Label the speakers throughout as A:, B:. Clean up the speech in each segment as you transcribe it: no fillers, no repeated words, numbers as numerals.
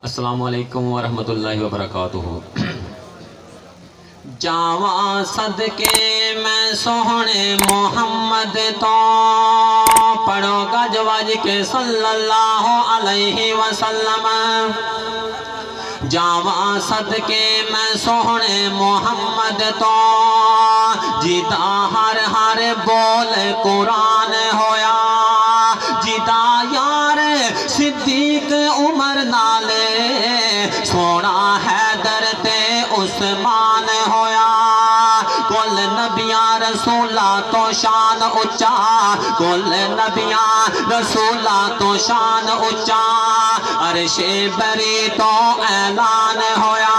A: السلام علیکم ورحمۃ اللہ وبرکاتہ۔ جاواں صدقے میں سوہنے محمد تو پڑھو گج وج کے صلی اللہ علیہ وسلم۔ جاواں صدقے میں سوہنے محمد تو جیتا ہر ہر بول قرآن ہویا، جیتا یار صدیق عمر نالے سونا حیدر تے عثمان ہویا۔ کل نبیاں رسولاں تو شان اچا، کل نبیاں رسولاں تو شان اچا، عرش بری تو اعلان ہویا،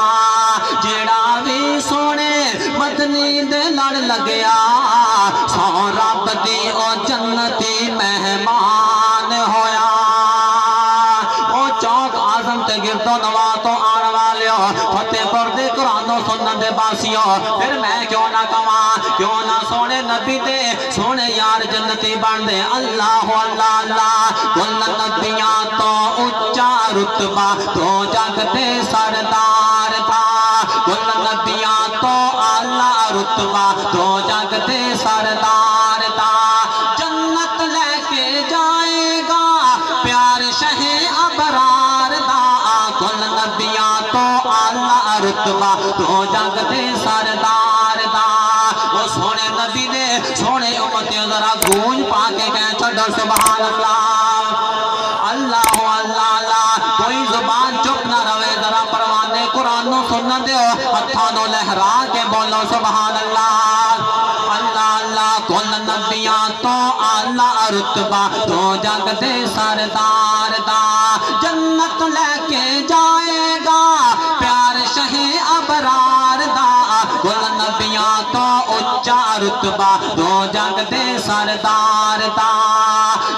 A: جیڑا بھی سونے مدنی دے لڑ لگیا سو رب دی او جنتی مہمان ہویا۔ او چوک آزم تے گردو نوا تو آن والیو، فتح پور دے قرآن و سنن دے باسیو، پھر میں کیوں نہ کماں، کیوں نہ سونے نبی دے سونے یار جنتی بن دے۔ اللہ اللہ اللہ، کل نبیاں تو اچا رتبہ تو جگ دے سردار تھا، کل نبیاں تو اعلیٰ رتبہ تو جگ دے سردار تھا۔ جنت لے کے جائے گا پیار شہ ابرار دا، کل نبیاں تو اعلیٰ رتبہ تو جگ دے سردار دا۔ وہ سونے نبی دے سونے امتیوں ذرا گونج پا کے کہیں چھڑو سبحان اللہ، اللہ اللہ اللہ۔ کوئی زبان چپ نہ روے، ذرا پروانے قرآن و سنن دیو، ہتھانو لہرا کے بولو سبحان اللہ، اللہ اللہ۔ کل نبیاں تو اعلیٰ رتبہ تو جگ دے سردار دا، جنت لے کے جائے گا پیار شہ ابرار دا، کل نبیاں تو اچا رتبہ تو جگ دے سردار دا۔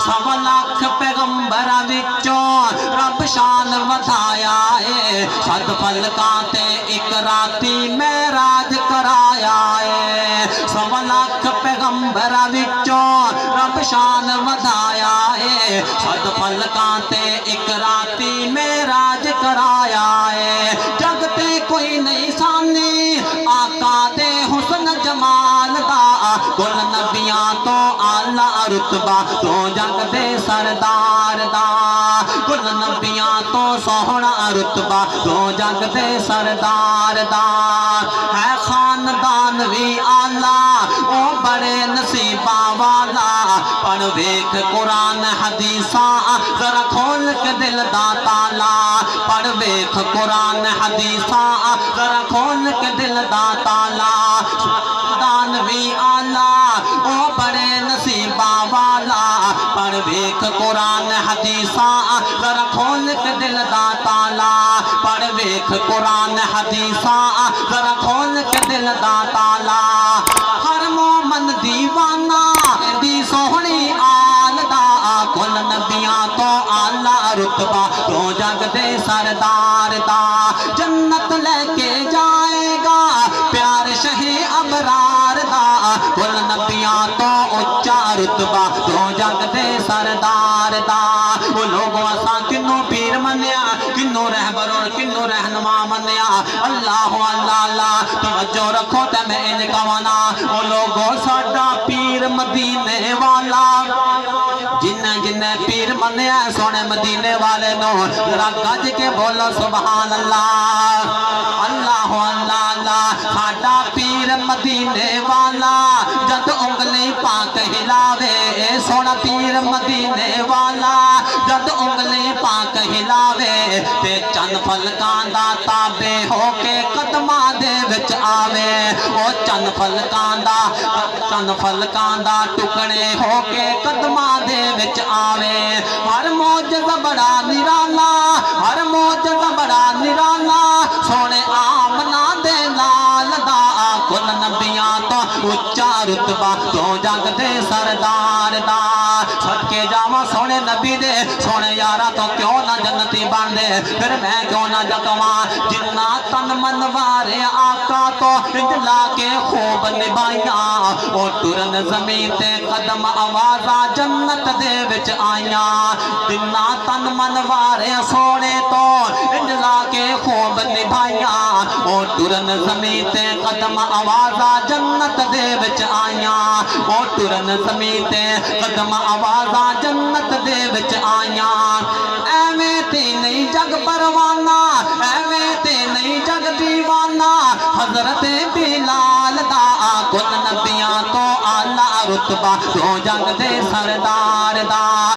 A: سوا لاکھ پیغمبر وچوں رب شان ودھایا ہے، صد فلکاں تے ایک راتی معراج کرایا ہے۔ سوا لاکھ پیغمبر وچوں رب شان ودھایا ہے، صد فلکاں تے ایک راتی معراج کرایا ہے۔ جگ تے کوئی نہیں سانی آقا دے حسن جمال دا، کل نبیاں تو اعلیٰ رتبہ تو جگ دے سردار دا، کل نبیاں تو سوہنا رتبہ تو جگ دے سردار دا۔ ہے خاندان بھی اعلیٰ او بڑے نصیباں والا، پڑھ ویکھ قرآن حدیثاں ذرا کھول کے دل دا تالا، پڑھ ویکھ قرآن حدیثاں ذرا کھول کے دل دا تالا۔ خاندان بھی اعلیٰ او بڑے نصیباں والا، پڑھ ویکھ قرآن حدیثاں ذرا کھول کے دل دا تالا، پڑھ ویکھ قرآن حدیثاں ذرا کھول کے دل دا تالا۔ ہر مومن دیوانہ دی سوہنی آل دا، کل نبیاں تو اعلیٰ رتبہ تو جگ دے سردار دا، جنت لے کے جائے گا پیار شہ ابرار دا، کل نبیاں تو اچا رتبہ تو جگ دے سردار دا۔ وہ لوگوں اساں کنوں پیر منیا، کنوں رہبر اور کنوں رہنما منیا، اللہ اللہ اللہ۔ توجہ رکھو تے میں ان کوانا، وہ لوگوں ساڈا پیر مدینے والا، جنہ جنہ پیر منیا سونے مدینے والے نو ذرا گج کے بولو سبحان اللہ، اللہ اللہ اللہ۔ ساڈا پیر مدینے والا جد انگلی پاک ہلاوے، سونا پیر مدینے والا جد انگلی پاک ہلاوے، تے چند فلکاں دا تابع ہو کے قدماں دے وچ آوے، او چند فلکاں دا ٹکڑے ہو کے قدماں دے وچ آوے۔ ہر معجزہ بڑا نرالا، ہر معجزہ بڑا نرالا، سونے آمنہ دے لال دا، کل نبیاں تو اچا رتبہ تو جگ دے سردار دا۔ صدقے جاواں سونے نبی دے سونے یارا تو کیوں نہ جنتی بن دے، پھر میں کیوں نہ جکواں، جنہ تن من وارے آقا تو اجلا کے خوب نبھائیاں، او ٹرن زمین تے قدم آوازاں جنت دے وچ آئیاں، جنہ تن من وارے سونے تو اجلا او ٹرن سمیت قدم آوازاں جنت دے وچ آیاں او ٹرن سمیت قدم آوازاں جنت دے وچ آیاں ایویں تے نہیں جگ پروانہ ایویں تے نہیں جگ دیوانہ حضرت بلال دا کل نبیاں تو اعلیٰ رتبہ تو جگ دے سردار دا